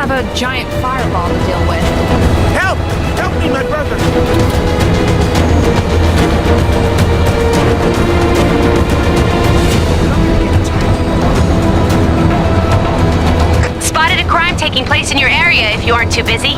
have a giant fireball to deal with. Help! Help me, my brother! Spotted a crime taking place in your area if you aren't too busy.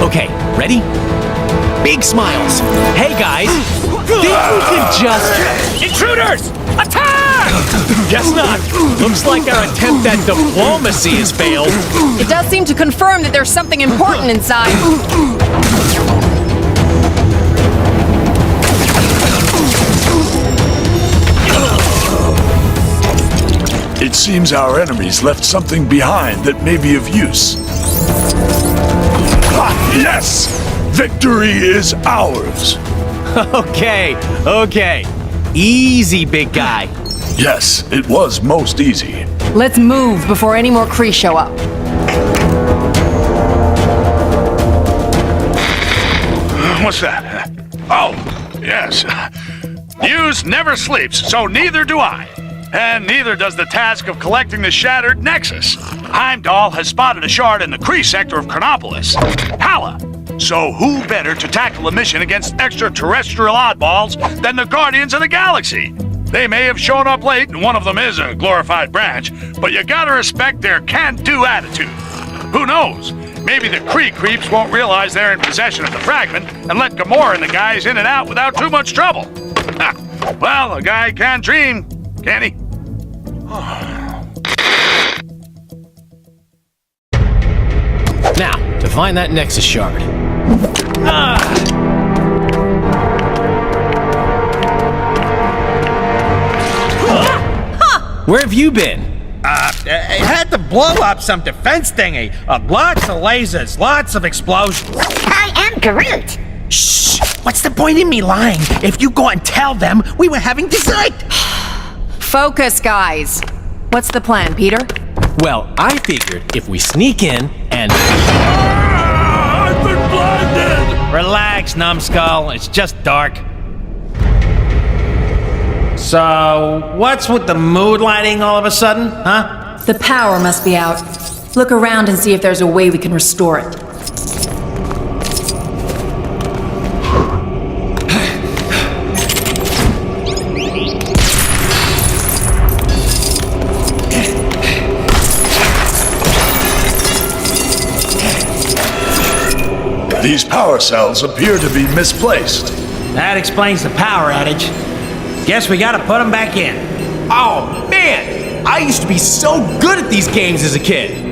Okay, ready? Big smiles. Hey guys, think we can just... Intruders! Attack! Guess not. Looks like our attempt at diplomacy has failed. It does seem to confirm that there's something important inside. It seems our enemies left something behind that may be of use. Ah, yes! Victory is ours! Okay. Easy, big guy. Yes, it was most easy. Let's move before any more Kree show up. What's that? Oh, yes. News never sleeps, so neither do I. And neither does the task of collecting the shattered Nexus. Heimdall has spotted a shard in the Kree sector of Chronopolis. Hala! So who better to tackle a mission against extraterrestrial oddballs than the Guardians of the Galaxy? They may have shown up late, and one of them is a glorified branch, but you gotta respect their can-do attitude. Who knows? Maybe the Kree creeps won't realize they're in possession of the fragment and let Gamora and the guys in and out without too much trouble. Well, a guy can dream, can he? Now, to find that Nexus shard. Where have you been? I had to blow up some defense thingy. Lots of lasers, lots of explosions. I am Groot. Shh! What's the point in me lying? If you go and tell them we were having dessert. Focus, guys. What's the plan, Peter? Well, I figured if we sneak in and... I've been blinded! Relax, numbskull. It's just dark. So, what's with the mood lighting all of a sudden, huh? The power must be out. Look around and see if there's a way we can restore it. These power cells appear to be misplaced. That explains the power outage. Guess we gotta put them back in. Oh, man! I used to be so good at these games as a kid.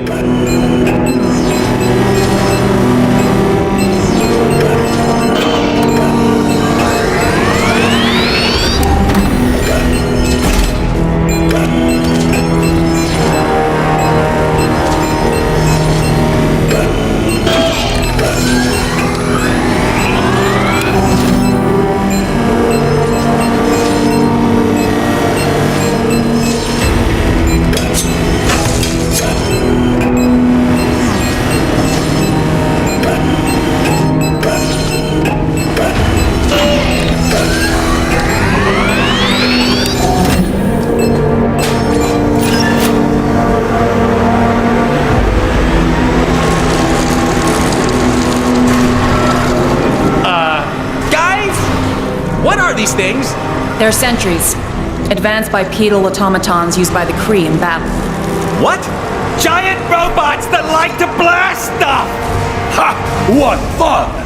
These things? They're sentries, advanced bipedal automatons used by the Kree in battle. What? Giant robots that like to blast stuff! Ha! What fun!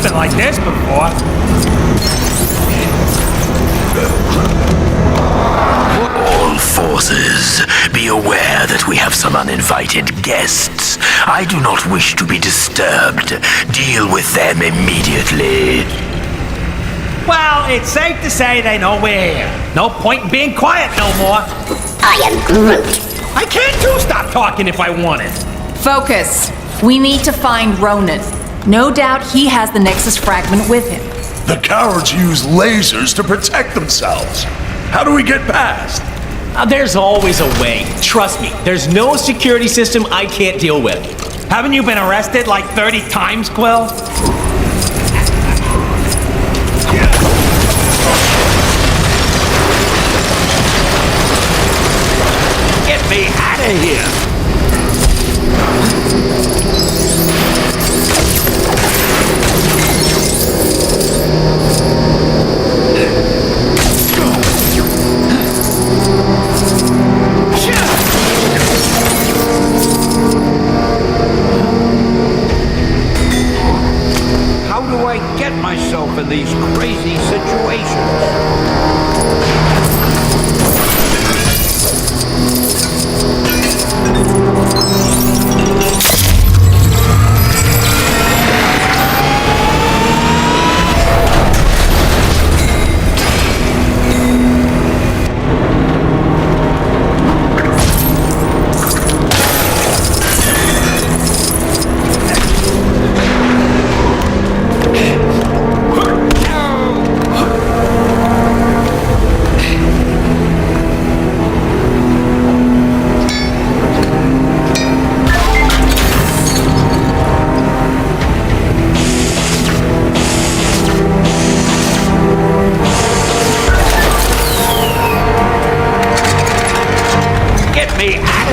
something like this before. All forces, be aware that we have some uninvited guests. I do not wish to be disturbed. Deal with them immediately. Well, it's safe to say they know we're here. No point in being quiet no more. I am Groot. I can't stop talking if I wanted. Focus. We need to find Ronan. No doubt he has the Nexus fragment with him. The cowards use lasers to protect themselves. How do we get past? There's always a way. Trust me, there's no security system I can't deal with. Haven't you been arrested like 30 times, Quill? Get me out of here! How do I get myself in these crazy situations?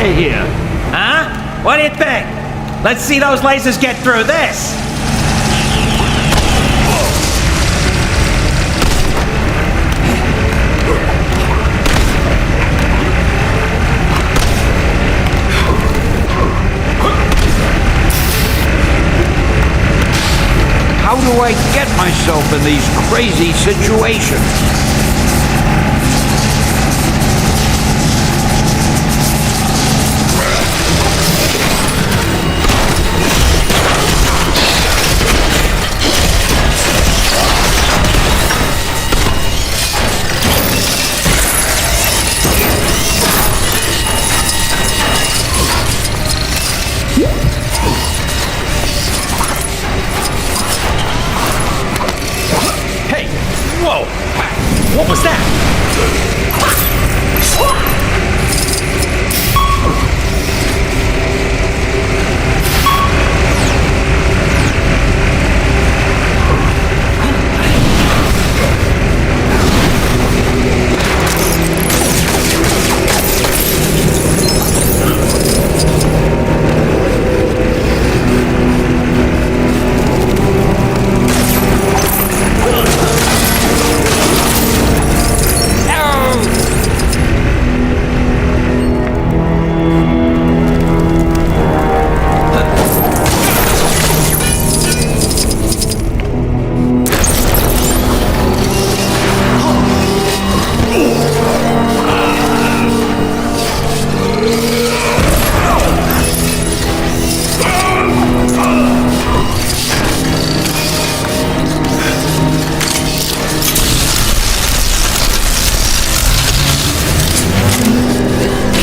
Here. Huh? What do you think? Let's see those lasers get through this. How do I get myself in these crazy situations? Whoa! What was that?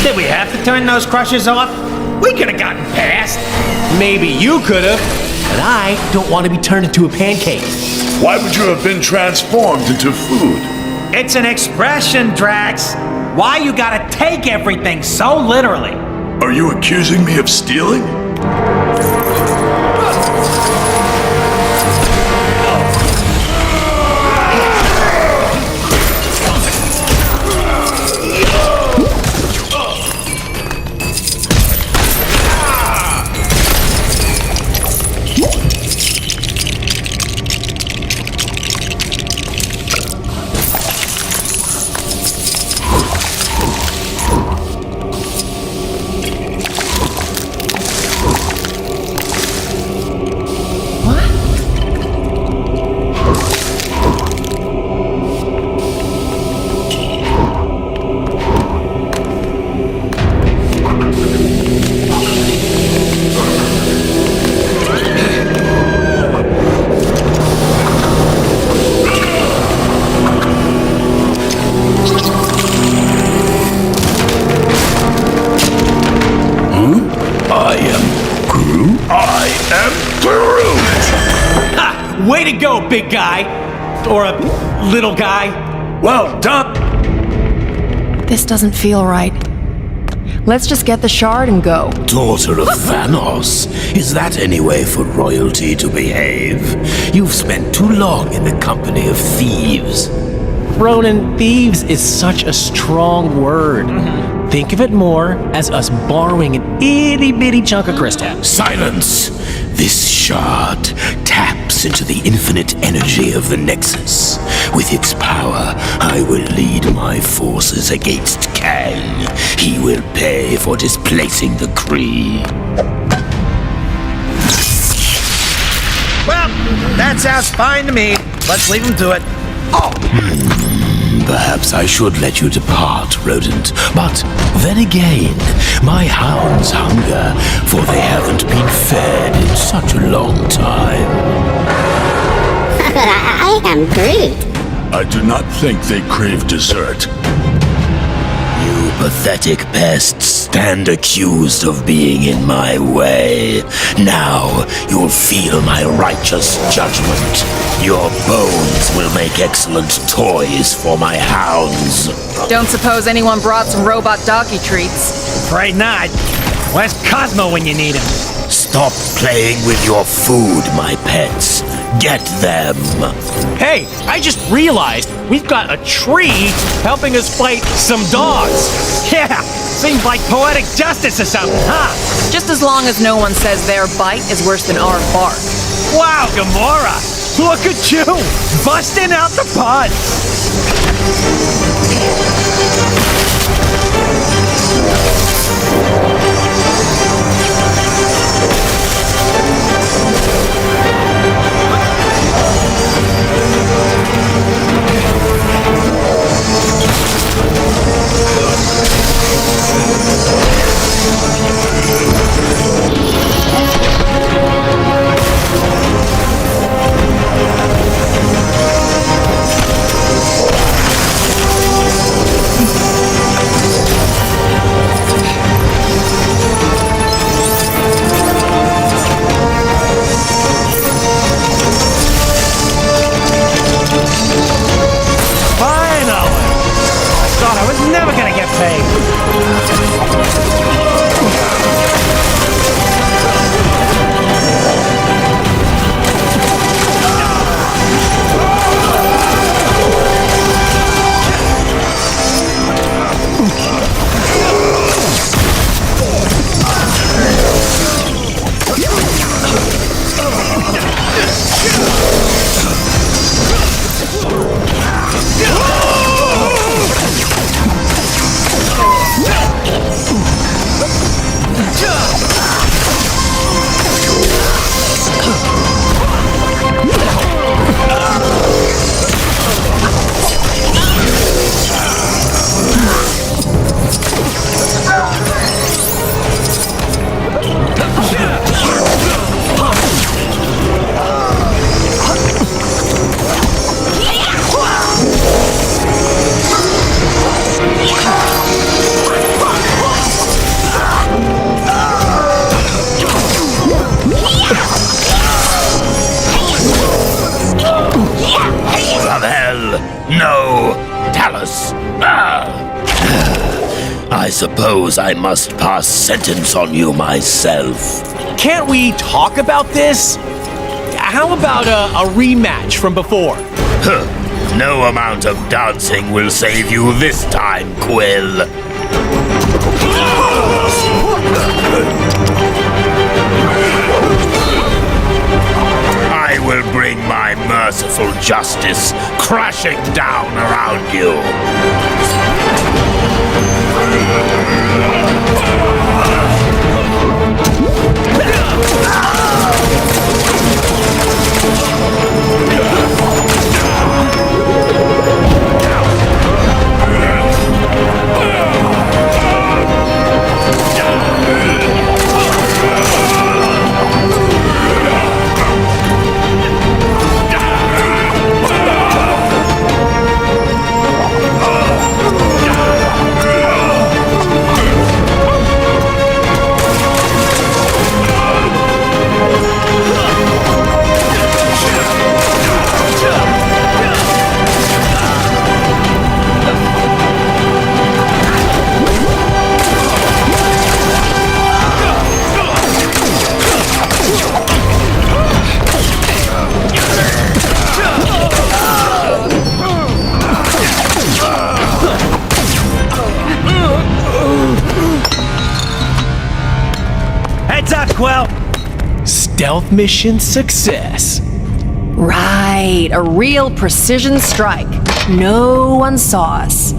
Did we have to turn those crushers off? We could have gotten past. Maybe you could have, but I don't want to be turned into a pancake. Why would you have been transformed into food? It's an expression, Drax. Why you gotta take everything so literally? Are you accusing me of stealing? go, big guy. Or a little guy. Well done! This doesn't feel right. Let's just get the shard and go. Daughter of Thanos, is that any way for royalty to behave? You've spent too long in the company of thieves. Ronan, thieves is such a strong word. Think of it more as us borrowing an itty-bitty chunk of crystal. Silence! This shard taps into the infinite energy of the Nexus. With its power, I will lead my forces against Kang. He will pay for displacing the Kree. Well, that sounds fine to me. Let's leave him to it. Perhaps I should let you depart, rodent. But then again, my hounds hunger, for they haven't been fed in such a long time. I am Groot. I do not think they crave dessert. You pathetic pests stand accused of being in my way. Now you'll feel my righteous judgment. Your bones will make excellent toys for my hounds. Don't suppose anyone brought some robot doggy treats? Afraid not. Where's Cosmo when you need him? Stop playing with your food, my pets. Get them. Hey, I just realized we've got a tree helping us fight some dogs. Yeah, seems like poetic justice or something, huh? Just as long as no one says their bite is worse than our bark. Wow, Gamora! Look at you! Busting out the puns! No, Talus. I suppose I must pass sentence on you myself. Can't we talk about this? How about a rematch from before? Huh. No amount of dancing will save you this time, Quill. I will bring my merciful justice crashing down around you. Stealth mission success. Right, a real precision strike. No one saw us.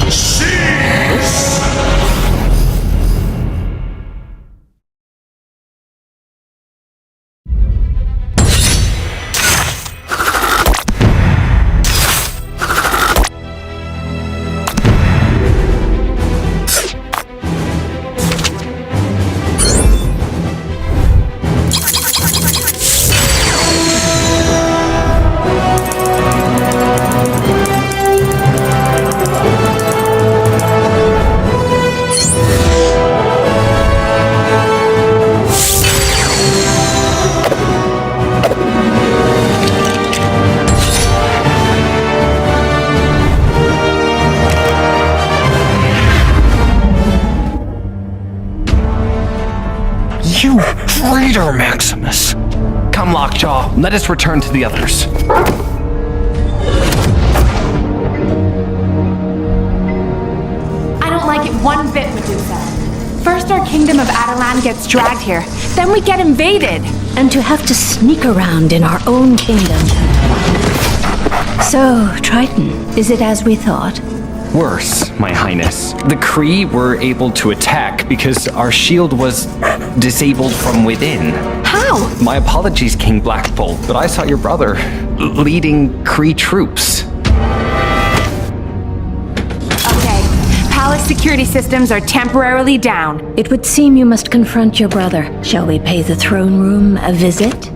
You traitor, Maximus! Come, Lockjaw, let us return to the others. I don't like it one bit, Medusa. First our kingdom of Adelan gets dragged here, then we get invaded. And to have to sneak around in our own kingdom. So, Triton, is it as we thought? Worse, my highness. The Kree were able to attack because our shield was disabled from within. How? My apologies, King Blackbolt, but I saw your brother leading Kree troops. Okay, palace security systems are temporarily down. It would seem you must confront your brother. Shall we pay the throne room a visit?